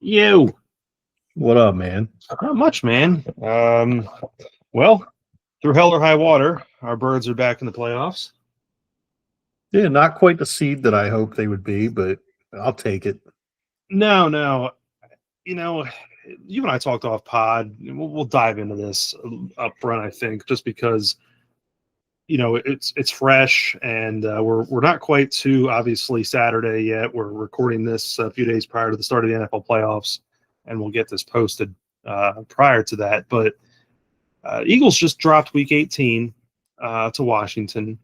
You. What up, man? Not much, man. Well, through hell or high water, our birds are back in the playoffs. Yeah, not quite the seed that I hoped they would be, but I'll take it. No. You know, you and I talked off pod. We'll dive into this up front, I think, just because it's fresh and we're not quite to obviously Saturday yet. We're recording this a few days prior to the start of the NFL playoffs, and we'll get this posted prior to that. But Eagles just dropped Week 18 to Washington,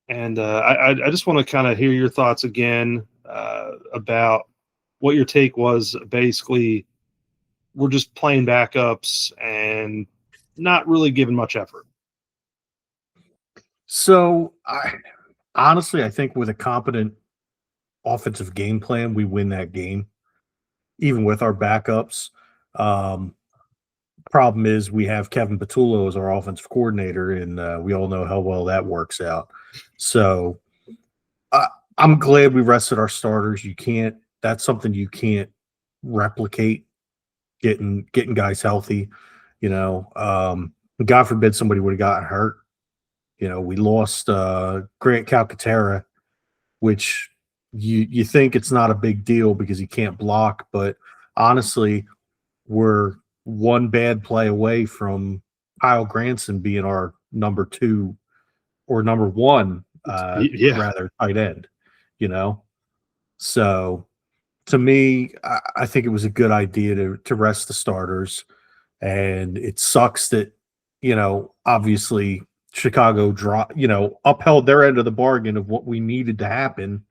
and I just want to kind of hear your thoughts again about what your take was. Basically, we're just playing backups and not really giving much effort. So, I think with a competent offensive game plan, we win that game, even with our backups. Problem is, we have Kevin Patullo as our offensive coordinator, and we all know how well that works out. So, I'm glad we rested our starters. That's something you can't replicate. Getting guys healthy, God forbid somebody would have gotten hurt. We lost Grant Calcaterra, which you think it's not a big deal because he can't block, but honestly, we're one bad play away from Kyle Granson being our number 2 or number 1, rather, tight end. So to me, I think it was a good idea to rest the starters, and it sucks that obviously Chicago upheld their end of the bargain of what we needed to happen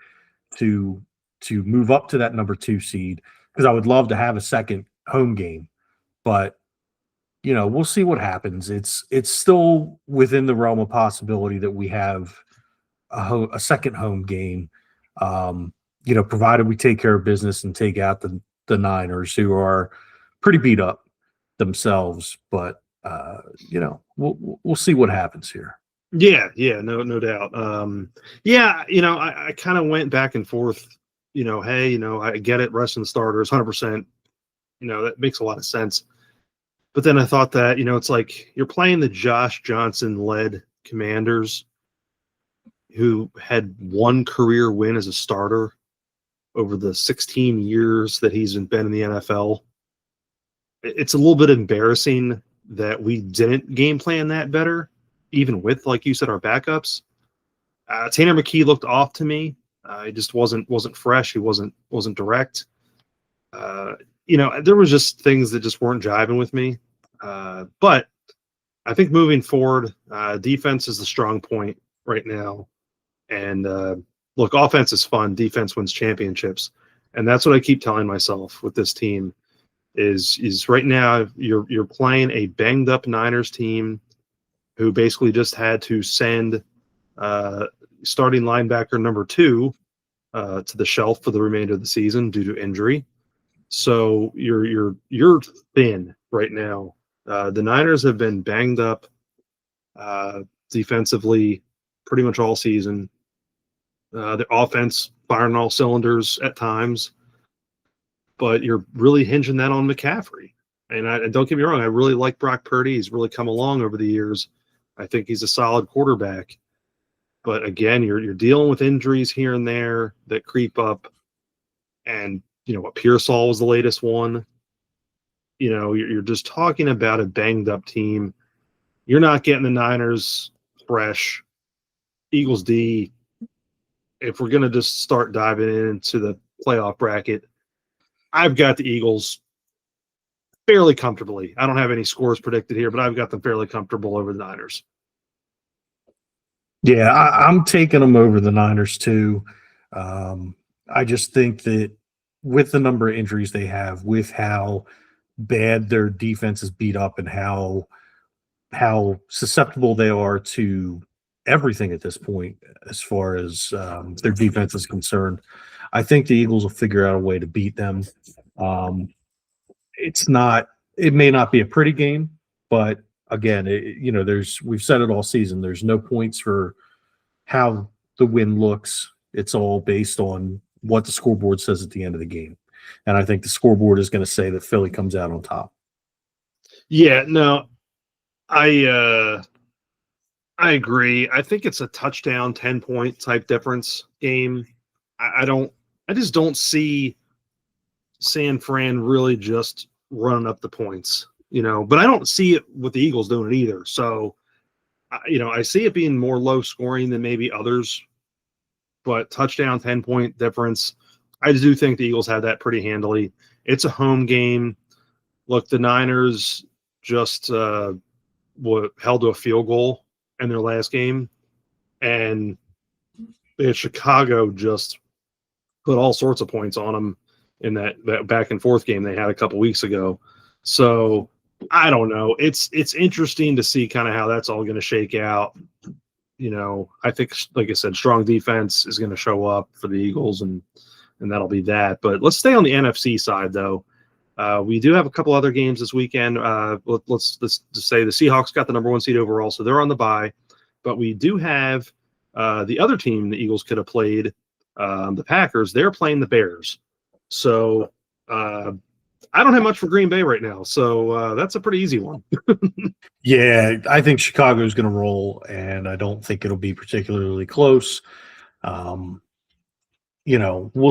to move up to that number 2 seed, because I would love to have a second home game, but we'll see what happens. It's still within the realm of possibility that we have a second home game, provided we take care of business and take out the Niners, who are pretty beat up themselves, but we'll see what happens here. Yeah, no doubt. I kind of went back and forth. Hey, I get it, resting the starters, 100%. That makes a lot of sense. But then I thought that it's like you're playing the Josh Johnson led Commanders, who had one career win as a starter over the 16 years that he's been in the NFL. It's a little bit embarrassing that we didn't game plan that better, even with, like you said, our backups. Tanner McKee looked off to me. He just wasn't fresh. He wasn't direct. There was just things that just weren't jiving with me. But I think moving forward, defense is the strong point right now. And look, offense is fun. Defense wins championships, and that's what I keep telling myself with this team. Is right now you're playing a banged up Niners team who basically just had to send starting linebacker number 2 to the shelf for the remainder of the season due to injury. So you're thin right now. The Niners have been banged up defensively pretty much all season. The offense firing all cylinders at times, but you're really hinging that on McCaffrey. And don't get me wrong, I really like Brock Purdy. He's really come along over the years. I think he's a solid quarterback. But again, you're dealing with injuries here and there that creep up. And what Pearsall was the latest one. You're just talking about a banged up team. You're not getting the Niners fresh. Eagles D, if we're going to just start diving into the playoff bracket, I've got the Eagles fairly comfortably. I don't have any scores predicted here, but I've got them fairly comfortable over the Niners. Yeah, I'm taking them over the Niners too. I just think that with the number of injuries they have, with how bad their defense is beat up, and how susceptible they are to everything at this point as far as their defense is concerned, I think the Eagles will figure out a way to beat them. It may not be a pretty game, but again, we've said it all season. There's no points for how the win looks. It's all based on what the scoreboard says at the end of the game. And I think the scoreboard is going to say that Philly comes out on top. Yeah, no, I agree. I think it's a touchdown, 10-point type difference game. I just don't see San Fran really just running up the points, but I don't see it with the Eagles doing it either. So, I see it being more low scoring than maybe others, but touchdown, 10-point difference. I do think the Eagles have that pretty handily. It's a home game. Look, the Niners just were held to a field goal in their last game, and Chicago just put all sorts of points on them in that back and forth game they had a couple weeks ago. So I don't know. It's interesting to see kind of how that's all going to shake out. I think, like I said, strong defense is going to show up for the Eagles, and that'll be that. But let's stay on the NFC side, though. We do have a couple other games this weekend. Let's just say the Seahawks got the number 1 seed overall, so they're on the bye. But we do have the other team the Eagles could have played, the Packers. They're playing the Bears. So I don't have much for Green Bay right now. So that's a pretty easy one. Yeah, I think Chicago is going to roll, and I don't think it'll be particularly close. We'll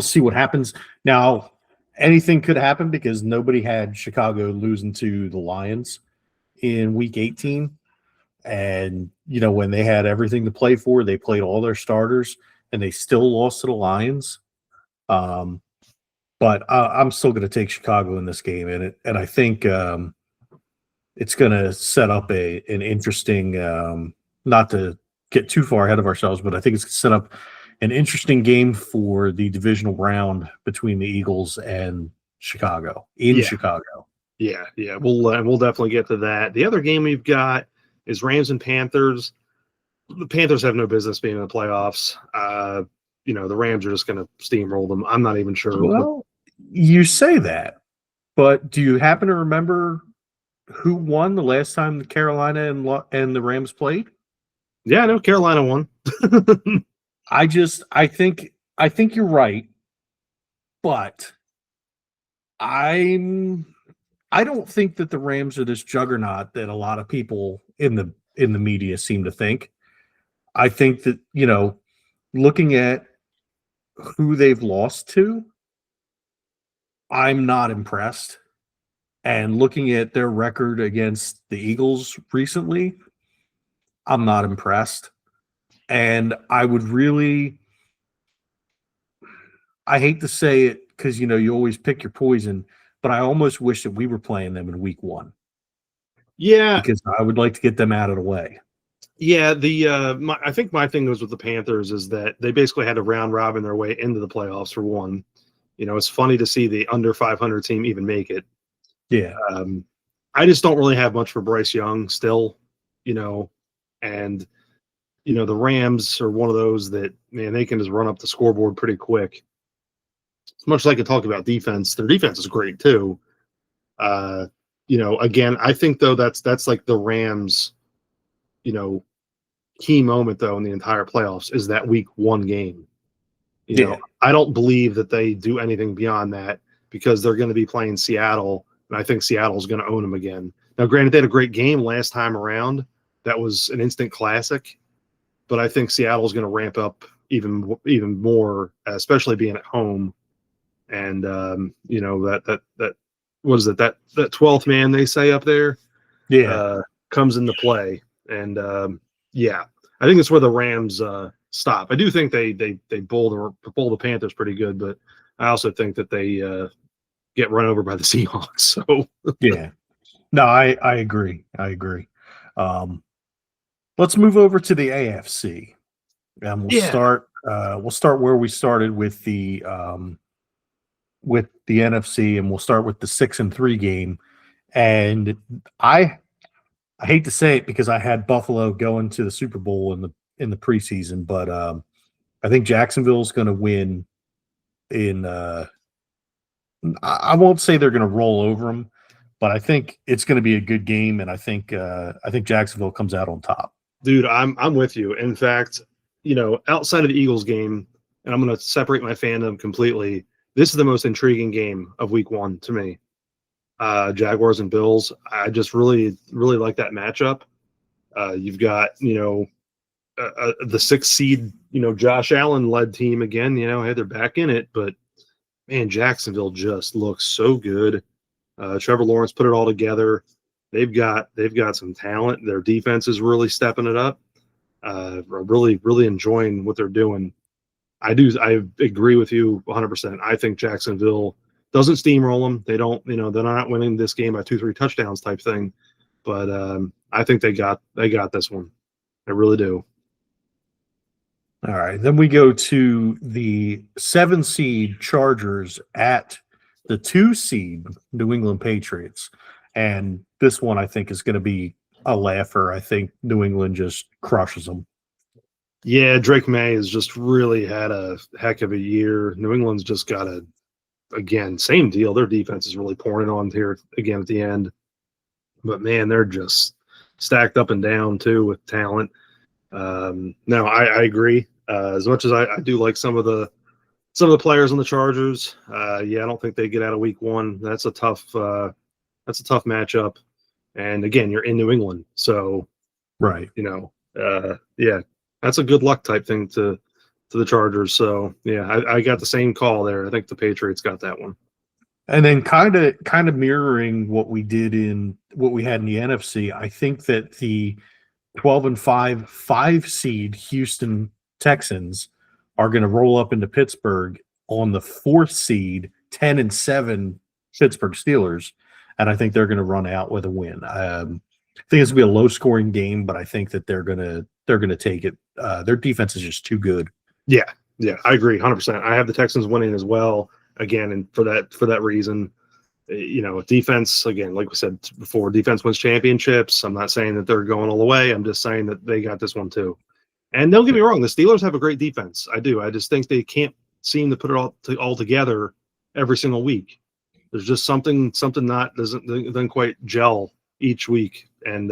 see what happens. Now, anything could happen because nobody had Chicago losing to the Lions in Week 18. And, when they had everything to play for, they played all their starters, and they still lost to the Lions. But I'm still going to take Chicago in this game, and I think it's going to set up an interesting, not to get too far ahead of ourselves, but I think it's going to set up an interesting game for the divisional round between the Eagles and Chicago in Chicago. Yeah. We'll definitely get to that. The other game we've got is Rams and Panthers. The Panthers have no business being in the playoffs. The Rams are just going to steamroll them. I'm not even sure. Well, you say that, but do you happen to remember who won the last time the Carolina and the Rams played? Yeah, I know Carolina won. I think you're right, but I don't think that the Rams are this juggernaut that a lot of people in the media seem to think. I think that, looking at who they've lost to, I'm not impressed. And looking at their record against the Eagles recently, I'm not impressed. And I hate to say it because, you always pick your poison, but I almost wish that we were playing them in Week 1. Yeah. Because I would like to get them out of the way. Yeah, I think my thing was with the Panthers is that they basically had to round robin their way into the playoffs for one. It's funny to see the under 500 team even make it. Yeah. I just don't really have much for Bryce Young still, and the Rams are one of those that, man, they can just run up the scoreboard pretty quick. As much as I could talk about defense, their defense is great too. Again, I think though that's like the Rams, key moment though in the entire playoffs is that Week 1 game. I don't believe that they do anything beyond that because they're going to be playing Seattle, and I think Seattle's going to own them again. Now, granted, they had a great game last time around. That was an instant classic, but I think Seattle's going to ramp up even more, especially being at home. And that what is it, that 12th man they say up there, comes into play. And I think that's where the Rams stop. I do think they bowl the Panthers pretty good, but I also think that they get run over by the Seahawks. So yeah, no, I agree. Let's move over to the AFC, and we'll start where we started with the NFC, and we'll start with the 6-3 game. And I hate to say it because I had Buffalo going to the Super Bowl in the preseason, but I think Jacksonville's going to win. I won't say they're going to roll over them, but I think it's going to be a good game, and I think Jacksonville comes out on top. Dude, I'm with you. In fact, outside of the Eagles game, and I'm going to separate my fandom completely. this is the most intriguing game of week 1 to me. Jaguars and Bills. I just really like that matchup. You've got, the 6th seed, Josh Allen led team again. Hey, they're back in it, but man, Jacksonville just looks so good. Trevor Lawrence put it all together. They've got some talent. Their defense is really stepping it up. Really enjoying what they're doing. I agree with you 100%. I think Jacksonville doesn't steamroll them. They don't, they're not winning this game by 2-3 touchdowns type thing. But I think they got this one. I really do. All right. Then we go to the 7 seed Chargers at the 2 seed New England Patriots. And this one I think is going to be a laugher. I think New England just crushes them. Yeah, Drake May has just really had a heck of a year. New England's just got again, same deal. Their defense is really pouring on here again at the end. But man, they're just stacked up and down too with talent. No, I agree. As much as I do like some of the players on the Chargers, I don't think they get out of week 1. That's a tough matchup. And again, you're in New England, so right. That's a good luck type thing to the Chargers. So yeah, I got the same call there. I think the Patriots got that one. And then kind of mirroring what we had in the NFC, I think that the 12-5 5 seed Houston Texans are going to roll up into Pittsburgh on the 4th seed 10-7 Pittsburgh Steelers, and I think they're going to run out with a win. I think it's going to be a low scoring game, but I think that they're going to take it. Their defense is just too good. Yeah, I agree 100%. I have the Texans winning as well. Again, and for that reason, defense, again, like we said before, defense wins championships. I'm not saying that they're going all the way. I'm just saying that they got this one too. And don't get me wrong, the Steelers have a great defense. I do. I just think they can't seem to put it all together every single week. There's just something doesn't quite gel each week. And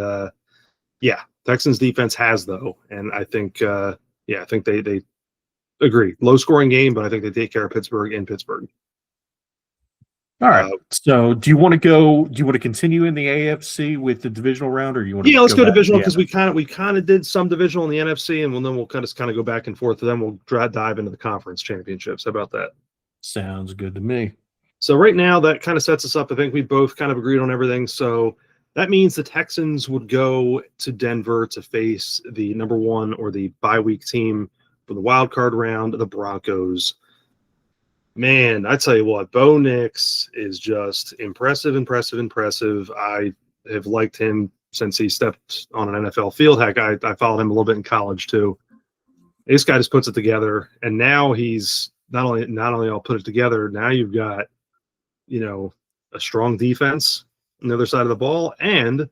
Texans defense has though, and I think I think they agree. Low scoring game, but I think they take care of Pittsburgh in Pittsburgh. All right. So do you want to continue in the AFC with the divisional round, or you want to let's go divisional, because we kind of did some divisional in the NFC, and then we'll kind of go back and forth, and then we'll dive into the conference championships. How about that? Sounds good to me. So right now that kind of sets us up. I think we both kind of agreed on everything. So that means the Texans would go to Denver to face the number 1 or the bye week team for the wild card round, the Broncos. Man, I tell you what, Bo Nix is just impressive. I have liked him since he stepped on an NFL field. Heck, I followed him a little bit in college too. This guy just puts it together, and now he's not only all put it together. Now you've got, a strong defense on the other side of the ball, and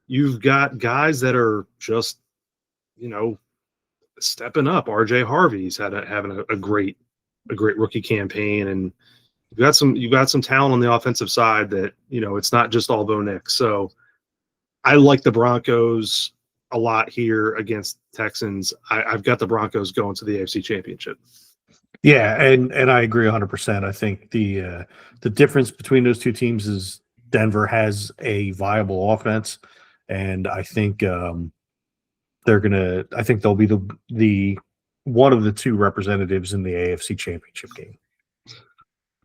you've got guys that are just, stepping up. RJ Harvey's having a great rookie campaign, and you've got some talent on the offensive side that, it's not just all Bo Nix. So I like the Broncos a lot here against Texans. I've got the Broncos going to the AFC Championship. Yeah, and I agree 100%. I think the difference between those two teams is Denver has a viable offense, and I think they'll be the one of the 2 representatives in the AFC Championship game.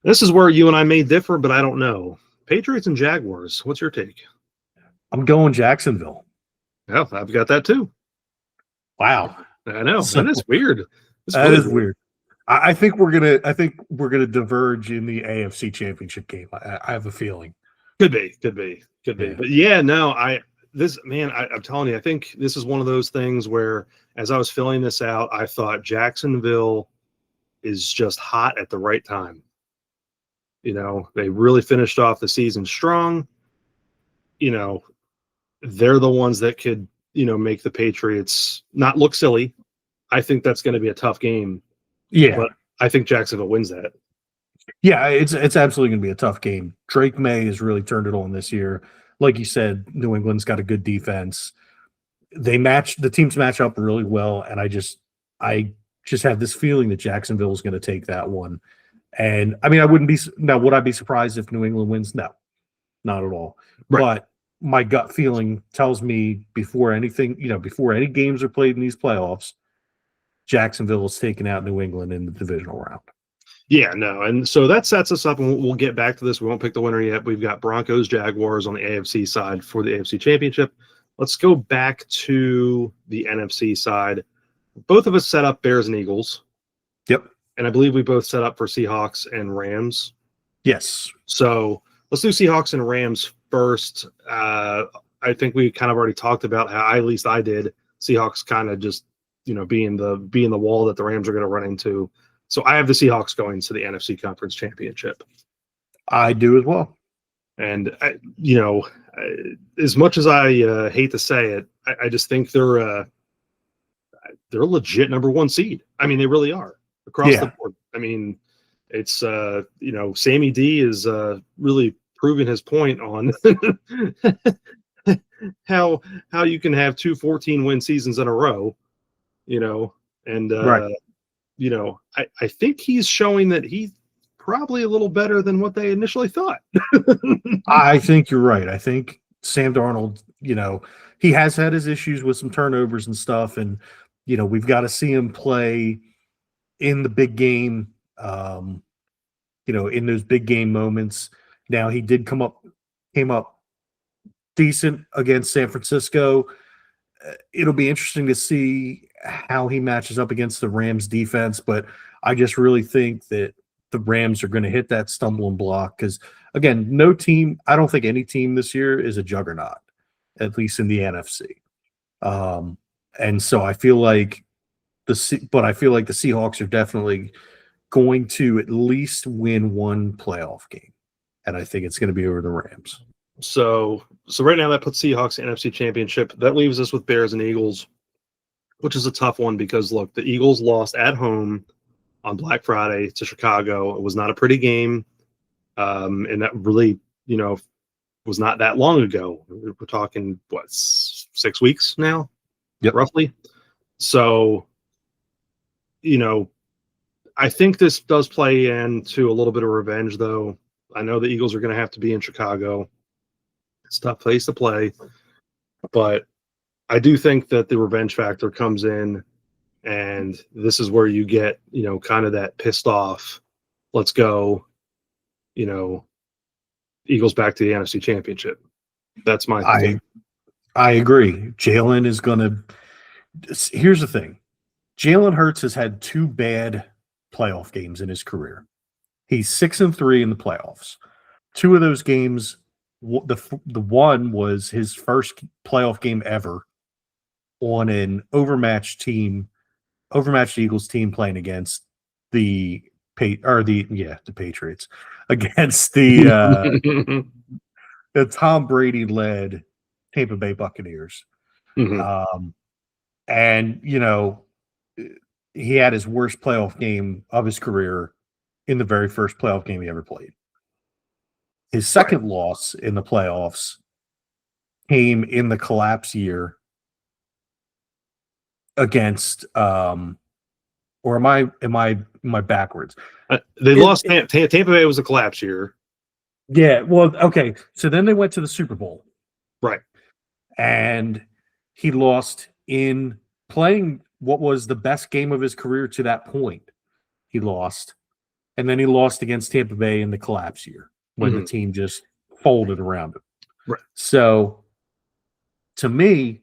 This is where you and I may differ, but I don't know. Patriots and Jaguars. What's your take? I'm going Jacksonville. Yeah, I've got that too. Wow, I know. That is weird. That is weird. I think we're gonna diverge in the AFC Championship game. I have a feeling. Could be. Yeah. But yeah, no, I'm telling you, I think this is one of those things where, as I was filling this out, I thought Jacksonville is just hot at the right time. They really finished off the season strong. They're the ones that could, make the Patriots not look silly. I think that's going to be a tough game. Yeah. But I think Jacksonville wins that. Yeah, it's absolutely going to be a tough game. Drake May has really turned it on this year. Like you said, New England's got a good defense. The teams match up really well, and I just have this feeling that Jacksonville is going to take that one. And I mean, I wouldn't be now. Would I be surprised if New England wins? No, not at all. Right. But my gut feeling tells me before anything, before any games are played in these playoffs, Jacksonville is taking out New England in the divisional round. Yeah, no. And so that sets us up, and we'll get back to this. We won't pick the winner yet. We've got Broncos, Jaguars on the AFC side for the AFC Championship. Let's go back to the NFC side. Both of us set up Bears and Eagles. Yep. And I believe we both set up for Seahawks and Rams. Yes. So let's do Seahawks and Rams first. I think we kind of already talked about how, at least I did, Seahawks kind of just, being the wall that the Rams are going to run into. So I have the Seahawks going to the NFC Conference Championship. I do as well. And, as much as I hate to say it, I just think they're a legit number one seed. I mean, they really are across the board. I mean, it's, Sammy D is really proving his point on how you can have 2 14-win seasons in a row, and right. I think he's showing that he's probably a little better than what they initially thought. I think you're right. I think Sam Darnold, he has had his issues with some turnovers and stuff, and we've got to see him play in the big game, in those big game moments. Now he did came up decent against San Francisco. It'll be interesting to see how he matches up against the Rams defense, but I just really think that the Rams are going to hit that stumbling block because, again, no team, I don't think any team this year is a juggernaut, at least in the NFC. And so I feel like the Seahawks are definitely going to at least win one playoff game, and I think it's going to be over the Rams. So right now that puts Seahawks NFC Championship. That leaves us with Bears and Eagles, which is a tough one because, look, the Eagles lost at home on Black Friday to Chicago. It was not a pretty game, and that really, was not that long ago. We're talking, 6 weeks now? Yep. Roughly. So, I think this does play into a little bit of revenge, though. I know the Eagles are going to have to be in Chicago. It's a tough place to play, but I do think that the revenge factor comes in, and this is where you get, kind of that pissed off, let's go, Eagles back to the NFC Championship. That's my thing. I agree. Jalen is going to – here's the thing. Jalen Hurts has had 2 bad playoff games in his career. He's 6-3 in the playoffs. 2 of those games, the one was his first playoff game ever on an overmatched Eagles team playing against the Patriots, against the Tom Brady led Tampa Bay Buccaneers. Mm-hmm. And he had his worst playoff game of his career in the very first playoff game he ever played. His second loss in the playoffs came in the collapse year against or am I backwards? They lost. Tampa Bay was a collapse year. Yeah, well, okay. So then they went to the Super Bowl. Right. And he lost in playing what was the best game of his career to that point. He lost. And then he lost against Tampa Bay in the collapse year when the team just folded around him. Right. So, to me,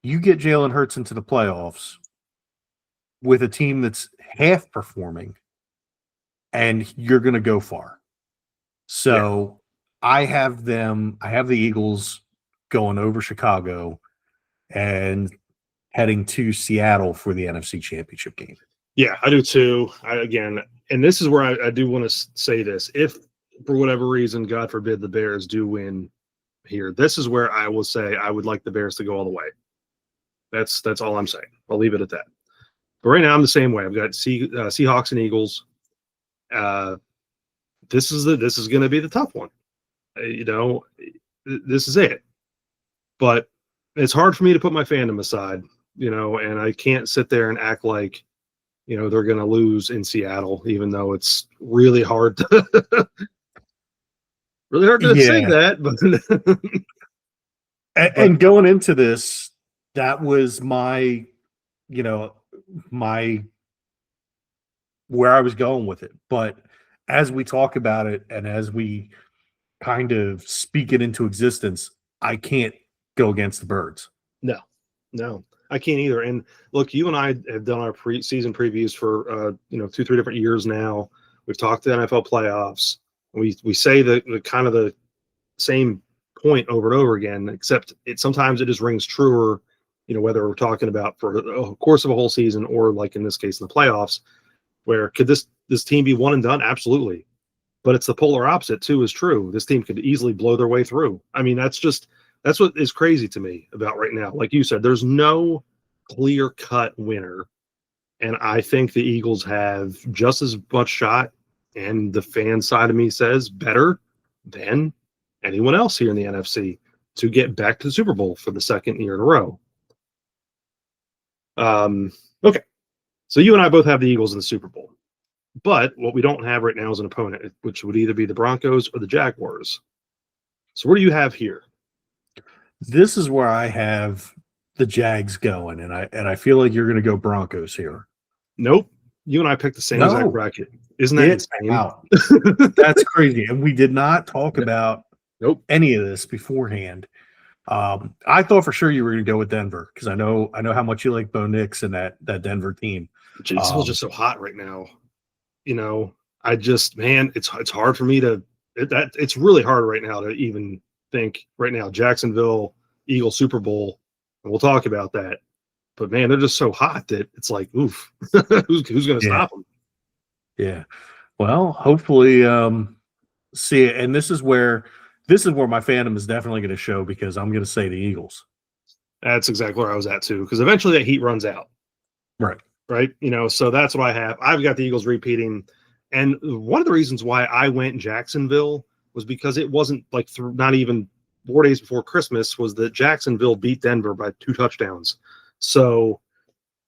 you get Jalen Hurts into the playoffs with a team that's half performing, and you're going to go far. So, I have the Eagles going over Chicago and heading to Seattle for the NFC Championship game. Yeah, I do too. And this is where I do want to say this. If, for whatever reason, God forbid, the Bears do win here, this is where I will say I would like the Bears to go all the way. That's all I'm saying. I'll leave it at that. But right now I'm the same way. I've got Seahawks and Eagles. This is going to be the tough one. This is it. But it's hard for me to put my fandom aside, and I can't sit there and act like, they're going to lose in Seattle, even though it's really hard to really hard to say Yeah. that. But And going into this, that was my, you know, my where I was going with it. But as we talk about it and as we kind of speak it into existence, I can't go against the Birds. no, I can't either. And look, you and I have done our season previews for 2-3 different years now. We've talked to the NFL playoffs. We say the kind of the same point over and over again, except sometimes it just rings truer, whether we're talking about for the course of a whole season or like in this case in the playoffs, where could this team be one and done? Absolutely. But it's the polar opposite too is true. This team could easily blow their way through. I mean, that's what is crazy to me about right now. Like you said, there's no clear-cut winner. And I think the Eagles have just as much shot, and the fan side of me says better than anyone else here in the NFC to get back to the Super Bowl for the second year in a row. Okay. So you and I both have the Eagles in the Super Bowl. But what we don't have right now is an opponent, which would either be the Broncos or the Jaguars. So what do you have here? This is where I have the Jags going, and I feel like you're going to go Broncos here. Nope. You and I picked the same exact bracket. Isn't that insane? Wow. That's crazy. And we did not talk about any of this beforehand. I thought for sure you were going to go with Denver because I know how much you like Bo Nix and that Denver team. Jacksonville's just so hot right now. It's hard for me to it's really hard right now to even think right now. Jacksonville, Eagles Super Bowl, and we'll talk about that. But man, they're just so hot that it's like, oof, who's going to stop them? Yeah. Well, hopefully, see it. And this is where my fandom is definitely going to show because I'm going to say the Eagles. That's exactly where I was at too. Because eventually that heat runs out. Right. So that's what I have. I've got the Eagles repeating. And one of the reasons why I went Jacksonville was because it wasn't like not even 4 days before Christmas was that Jacksonville beat Denver by 2 touchdowns. So,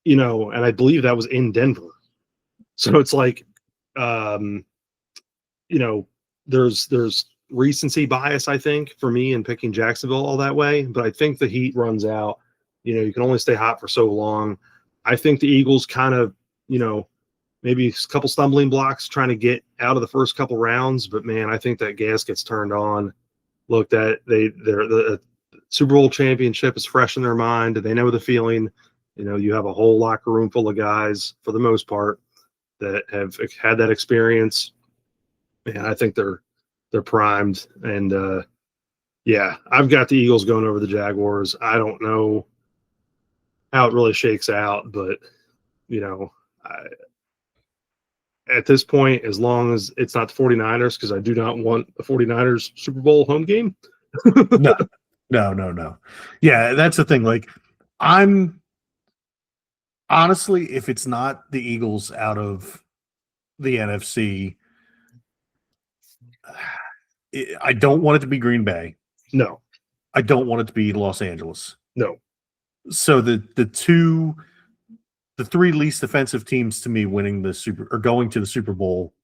and I believe that was in Denver. So it's like, there's recency bias, I think, for me in picking Jacksonville all that way. But I think the heat runs out. You can only stay hot for so long. I think the Eagles kind of, maybe a couple stumbling blocks trying to get out of the first couple rounds. But, man, I think that gas gets turned on. Look, the Super Bowl championship is fresh in their mind. They know the feeling. You have a whole locker room full of guys, for the most part, that have had that experience. And I think they're primed. And, I've got the Eagles going over the Jaguars. I don't know how it really shakes out, but, at this point, as long as it's not the 49ers, because I do not want the 49ers Super Bowl home game. No. Yeah, that's the thing. Like, I'm honestly, if it's not the Eagles out of the NFC, I don't want it to be Green Bay. No. I don't want it to be Los Angeles. No. So the three least defensive teams to me winning going to the Super Bowl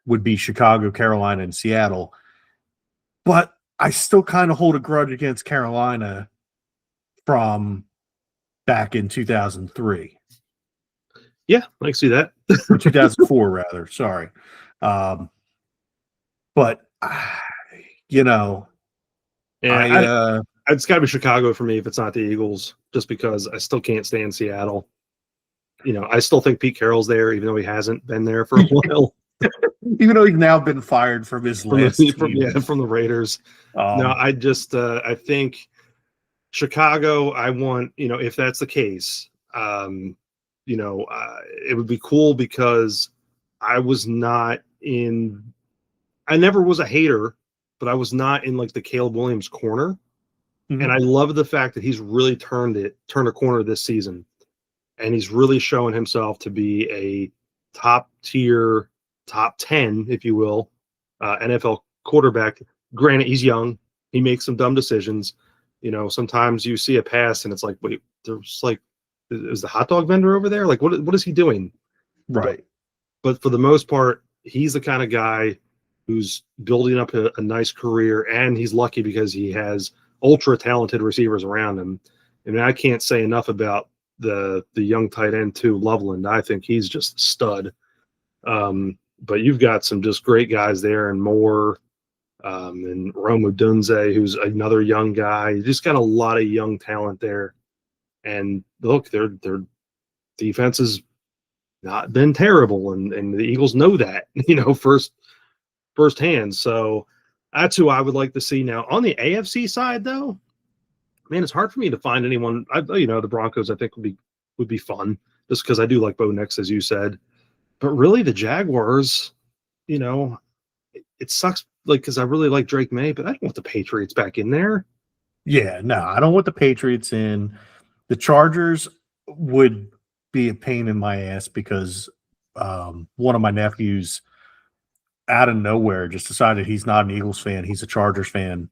would be Chicago, Carolina, and Seattle. But I still kind of hold a grudge against Carolina from back in 2003. Yeah, I can see that. Or 2004, rather. Sorry. But, it's got to be Chicago for me if it's not the Eagles, just because I still can't stand Seattle. I still think Pete Carroll's there, even though he hasn't been there for a while. Even though he's now been fired from his last team. From the Raiders. No, I think Chicago, I want, if that's the case, it would be cool because I never was a hater, but I was not in like the Caleb Williams corner. Mm-hmm. And I love the fact that he's really turned a corner this season. And he's really showing himself to be a top tier, top 10, if you will, NFL quarterback. Granted, he's young. He makes some dumb decisions. Sometimes you see a pass and it's like, wait, there's like, is the hot dog vendor over there? Like, what is he doing? Right. But for the most part, he's the kind of guy who's building up a nice career, and he's lucky because he has ultra talented receivers around him. I mean, I can't say enough about the young tight end too, Loveland. I think he's just a stud. But you've got some just great guys there, and Moore, and Rome Dunze, who's another young guy. You just got a lot of young talent there. And look, their defense has not been terrible, and the Eagles know that, firsthand. So that's who I would like to see. Now on the AFC side, though, man, it's hard for me to find anyone. The Broncos I think would be fun, just because I do like Bo Nix, as you said. But really, the Jaguars, it sucks, because I really like Drake May, but I don't want the Patriots back in there. Yeah, no, I don't want the Patriots in. The Chargers would be a pain in my ass because one of my nephews out of nowhere just decided he's not an Eagles fan. He's a Chargers fan.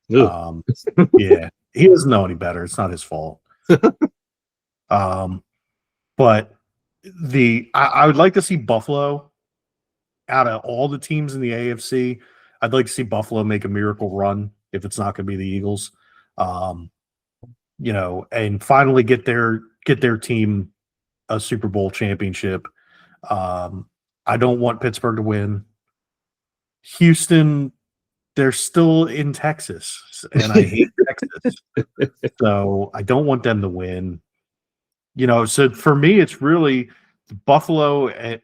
Yeah, he doesn't know any better. It's not his fault. But I would like to see Buffalo out of all the teams in the AFC. I'd like to see Buffalo make a miracle run if it's not going to be the Eagles. And finally get their team a Super Bowl championship. I don't want Pittsburgh to win. Houston, they're still in Texas, and I hate Texas. So I don't want them to win. So for me, it's really Buffalo and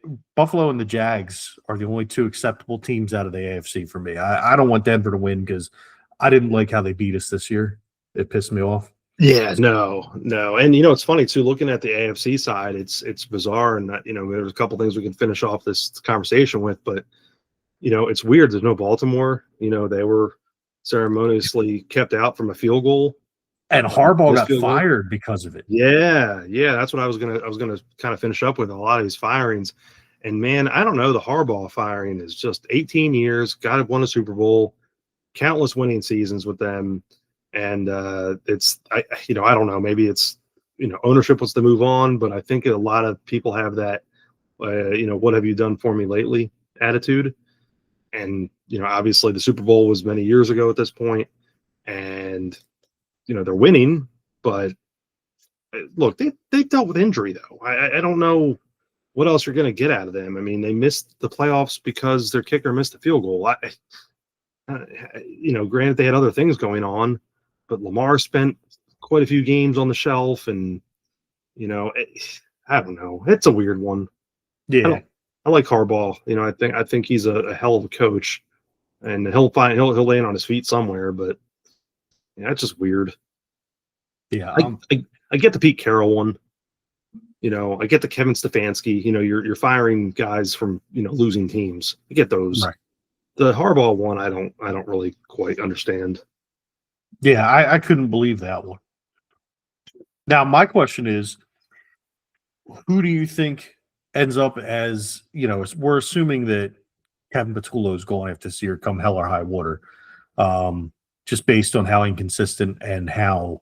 the Jags are the only two acceptable teams out of the AFC for me. I don't want Denver to win because I didn't like how they beat us this year. It pissed me off. Yeah, no. And it's funny too, looking at the AFC side, it's bizarre, and that, there's a couple things we can finish off this conversation with, but it's weird. There's no Baltimore. They were ceremoniously kept out from a field goal. And Harbaugh got fired because of it. Yeah. That's what I was gonna kind of finish up with, a lot of these firings. And man, I don't know, the Harbaugh firing is just 18 years, won a Super Bowl, countless winning seasons with them. And I don't know, maybe it's, ownership wants to move on, but I think a lot of people have that, what have you done for me lately attitude. And, obviously the Super Bowl was many years ago at this point, and, they're winning, but look, they dealt with injury though. I don't know what else you're going to get out of them. I mean, they missed the playoffs because their kicker missed a field goal. Granted they had other things going on, but Lamar spent quite a few games on the shelf, and I don't know. It's a weird one. Yeah, I like Harbaugh. I think he's a hell of a coach, and he'll land on his feet somewhere. But it's just weird. Yeah, I get the Pete Carroll one. I get the Kevin Stefanski. You're firing guys from losing teams. I get those. Right. The Harbaugh one, I don't really quite understand. Yeah, I couldn't believe that one. Now, my question is, who do you think ends up as, we're assuming that Kevin Patullo is going after this year, come hell or high water, just based on how inconsistent and how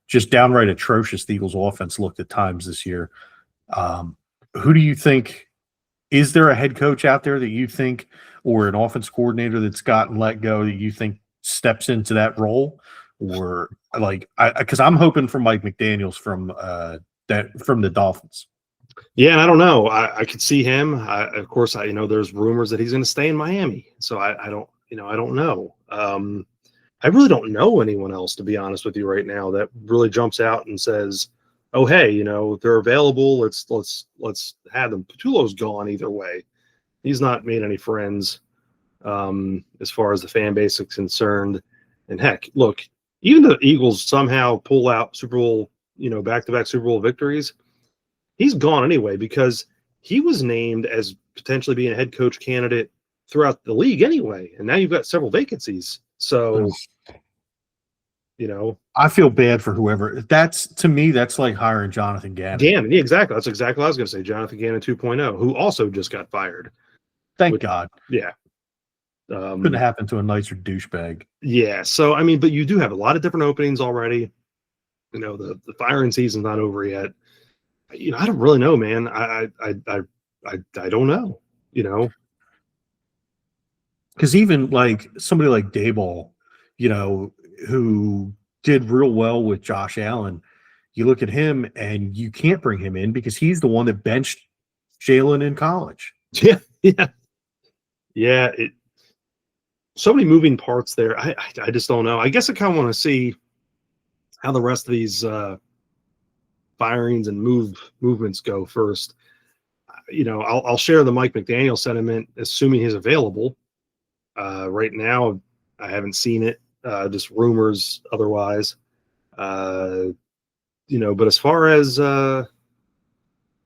just downright atrocious the Eagles offense looked at times this year. Who do you think, is there a head coach out there that you think, or an offense coordinator that's gotten let go that you think steps into that role? Or because I'm hoping for Mike McDaniels from the Dolphins. Yeah, and I don't know. I could see him. Of course, there's rumors that he's going to stay in Miami. So I don't know. I really don't know anyone else, to be honest with you, right now that really jumps out and says, "Oh, hey, they're available. Let's have them." Patullo's gone either way. He's not made any friends as far as the fan base is concerned. And heck, look, even the Eagles somehow pull out Super Bowl, back-to-back Super Bowl victories. He's gone anyway because he was named as potentially being a head coach candidate throughout the league anyway. And now you've got several vacancies. So, I feel bad for whoever. To me, that's like hiring Jonathan Gannon. Gannon, yeah, exactly. That's exactly what I was going to say. Jonathan Gannon 2.0, who also just got fired. Thank God. Yeah. Couldn't happen to a nicer douchebag. Yeah. So, but you do have a lot of different openings already. The firing season's not over yet. I don't really know, man. I I don't know. You know, Because even like somebody like Dayball, who did real well with Josh Allen, you look at him and you can't bring him in because he's the one that benched Jalen in college. yeah, yeah, yeah. So many moving parts there. I just don't know. I guess I kind of want to see how the rest of these firings and movements go first. I'll share the Mike McDaniel sentiment, assuming he's available. Right now, I haven't seen it. Just rumors otherwise. But as far as that,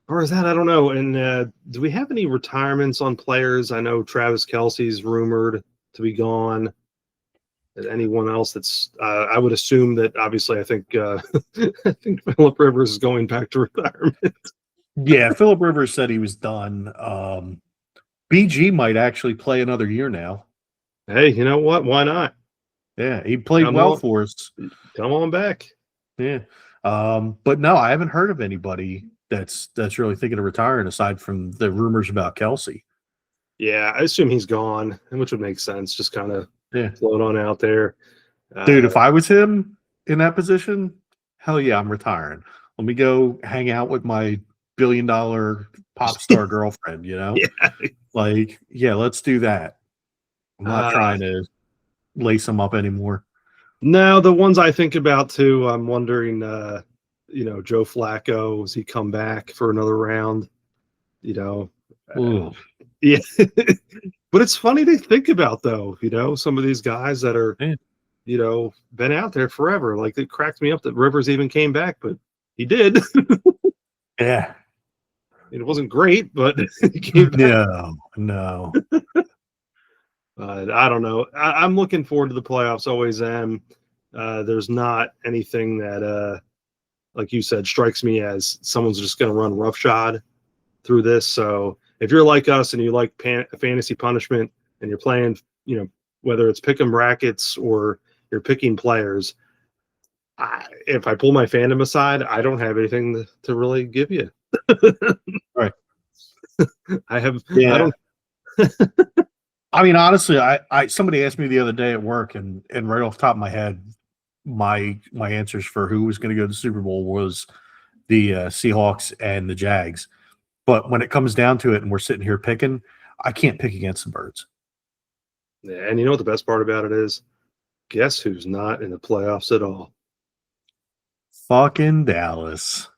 I don't know. And do we have any retirements on players? I know Travis Kelce's rumored to be gone. Anyone else that's I would assume that obviously I think I think Philip Rivers is going back to retirement. Yeah, Philip Rivers said he was done. BG might actually play another year now. Hey, you know what? Why not? Yeah, he played for us. Come on back. Yeah. But no, I haven't heard of anybody that's really thinking of retiring aside from the rumors about Kelsey. Yeah, I assume he's gone, which would make sense. Just kind of Yeah. float on out there. Dude, if I was him in that position, hell yeah, I'm retiring. Let me go hang out with my $1 billion pop star girlfriend, Yeah. Like, yeah, let's do that. I'm not trying to lace them up anymore. No, the ones I think about too, I'm wondering, Joe Flacco, does he come back for another round? Yeah. But it's funny to think about though, some of these guys that are, been out there forever. Like it cracked me up that Rivers even came back, but he did. Yeah. It wasn't great, but he came back. No. I don't know. I'm looking forward to the playoffs. Always am. There's not anything that, like you said, strikes me as someone's just going to run roughshod through this. So if you're like us and you like fantasy punishment and you're playing, whether it's picking brackets or you're picking players, if I pull my fandom aside, I don't have anything to really give you. Right. I have. Yeah. I don't. I mean, honestly, I somebody asked me the other day at work, and right off the top of my head, my answers for who was going to go to the Super Bowl was the Seahawks and the Jags. But when it comes down to it, and we're sitting here picking, I can't pick against the Birds. Yeah, and you know what the best part about it is? Guess who's not in the playoffs at all? Fucking Dallas.